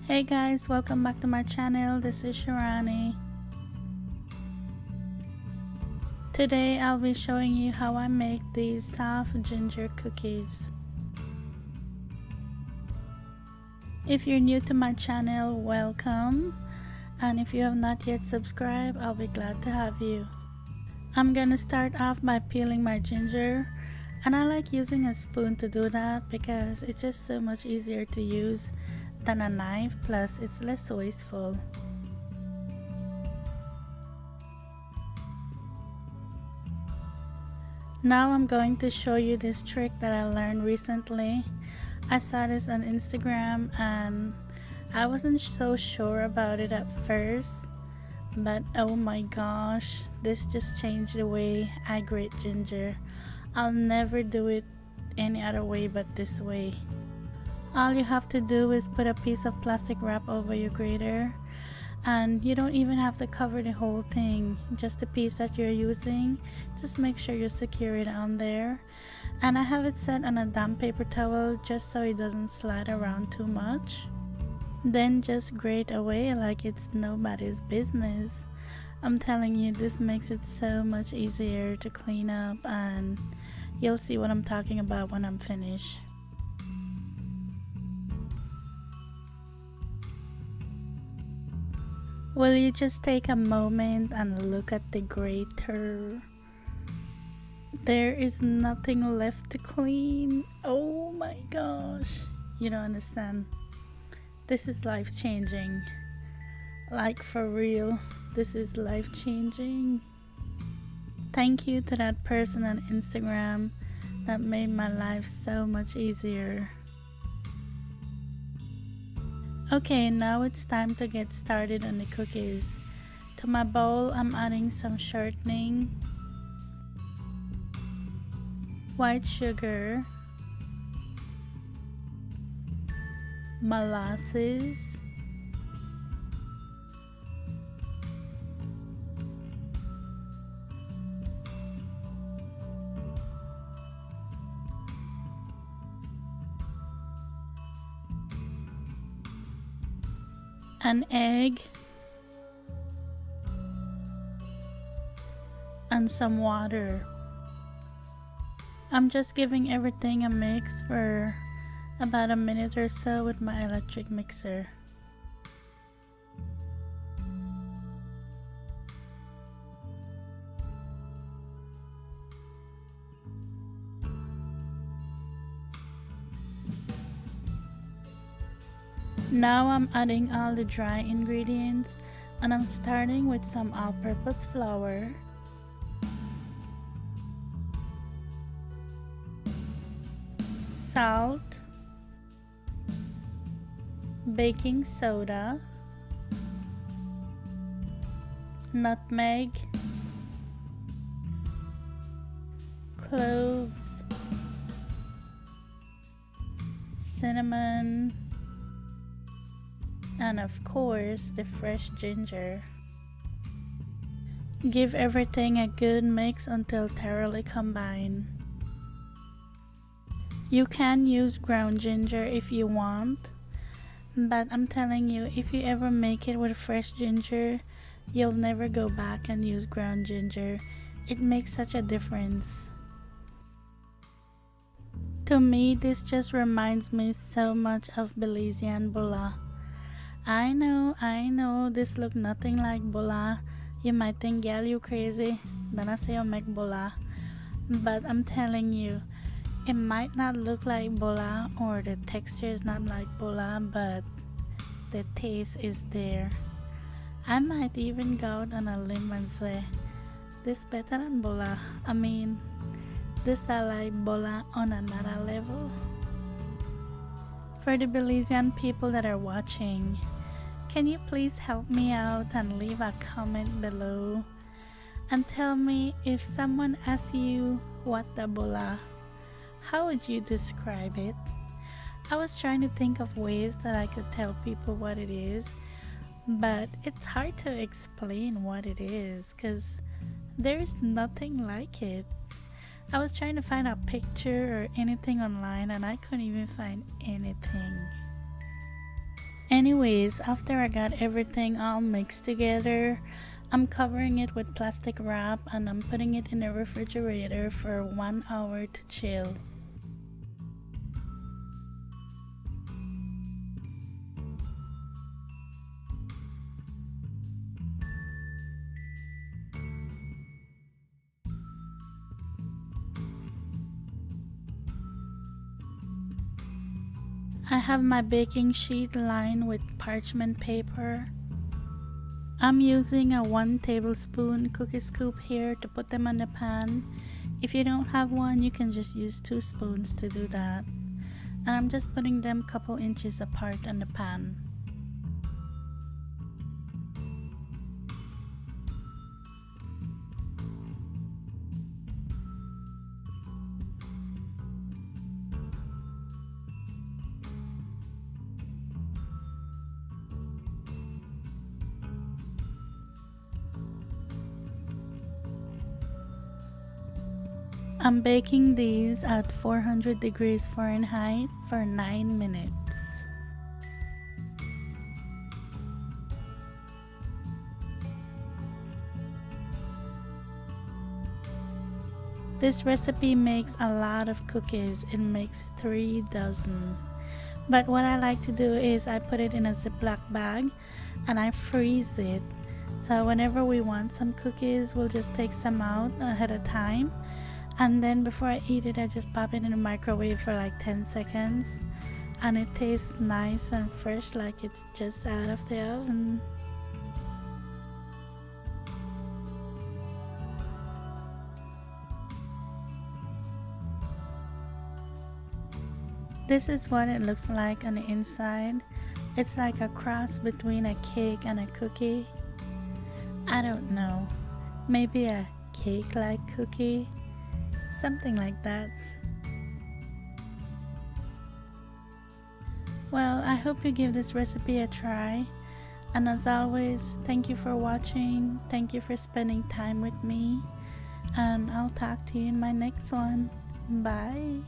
Hey guys, welcome back to my channel. This is Shirani. Today I'll be showing you how I make these soft ginger cookies. If you're new to my channel, welcome. And if you have not yet subscribed, I'll be glad to have you. I'm gonna start off by peeling my ginger. And I like using a spoon to do that because it's just so much easier to use than a knife, plus it's less wasteful. Now I'm going to show you this trick that I learned recently. I saw this on Instagram and I wasn't so sure about it at first, but oh my gosh, this just changed the way I grate ginger. I'll never do it any other way but this way. All you have to do is put a piece of plastic wrap over your grater, and you don't even have to cover the whole thing, just the piece that you're using. Just make sure you secure it on there, and I have it set on a damp paper towel just so it doesn't slide around too much. Then just grate away like it's nobody's business. I'm telling you, this makes it so much easier to clean up, and you'll see what I'm talking about when I'm finished. Will you just take a moment and look at the grater? There is nothing left to clean. Oh my gosh. You don't understand. This is life changing. Like for real. This is life changing. Thank you to that person on Instagram that made my life so much easier. Okay, now it's time to get started on the cookies. To my bowl, I'm adding some shortening, white sugar, molasses, an egg, and some water. I'm just giving everything a mix for about a minute or so with my electric mixer. Now I'm adding all the dry ingredients, and I'm starting with some all-purpose flour, salt, baking soda, nutmeg, cloves, cinnamon, and of course the fresh ginger. Give everything a good mix until thoroughly combined. You can use ground ginger if you want, but I'm telling you, if you ever make it with fresh ginger, you'll never go back and use ground ginger. It makes such a difference. To me, this just reminds me so much of Belizean Bulla. I know, this look nothing like Bulla. You might think, girl, you crazy. Then I say you make Bulla. But I'm telling you, it might not look like Bulla or the texture is not like Bulla, but the taste is there. I might even go out on a limb and say, this better than Bulla. I mean, this I like Bulla on another level. For the Belizean people that are watching, can you please help me out and leave a comment below and tell me, if someone asks you what the Bulla, how would you describe it? I was trying to think of ways that I could tell people what it is, but it's hard to explain what it is because there's nothing like it. I was trying to find a picture or anything online and I couldn't even find anything. Anyways, after I got everything all mixed together, I'm covering it with plastic wrap and I'm putting it in the refrigerator for 1 hour to chill. I have my baking sheet lined with parchment paper. I'm using a 1 tablespoon cookie scoop here to put them on the pan. If you don't have one, you can just use 2 spoons to do that. And I'm just putting them a couple inches apart on the pan. I'm baking these at 400 degrees Fahrenheit for 9 minutes. This recipe makes a lot of cookies. It makes 3 dozen. But what I like to do is I put it in a Ziploc bag and I freeze it. So whenever we want some cookies, we'll just take some out ahead of time. And then before I eat it, I just pop it in the microwave for like 10 seconds. And it tastes nice and fresh, like it's just out of the oven. This is what it looks like on the inside. It's like a cross between a cake and a cookie. I don't know. Maybe a cake-like cookie? Something like that. Well, I hope you give this recipe a try. And as always, thank you for watching. Thank you for spending time with me. And I'll talk to you in my next one. Bye.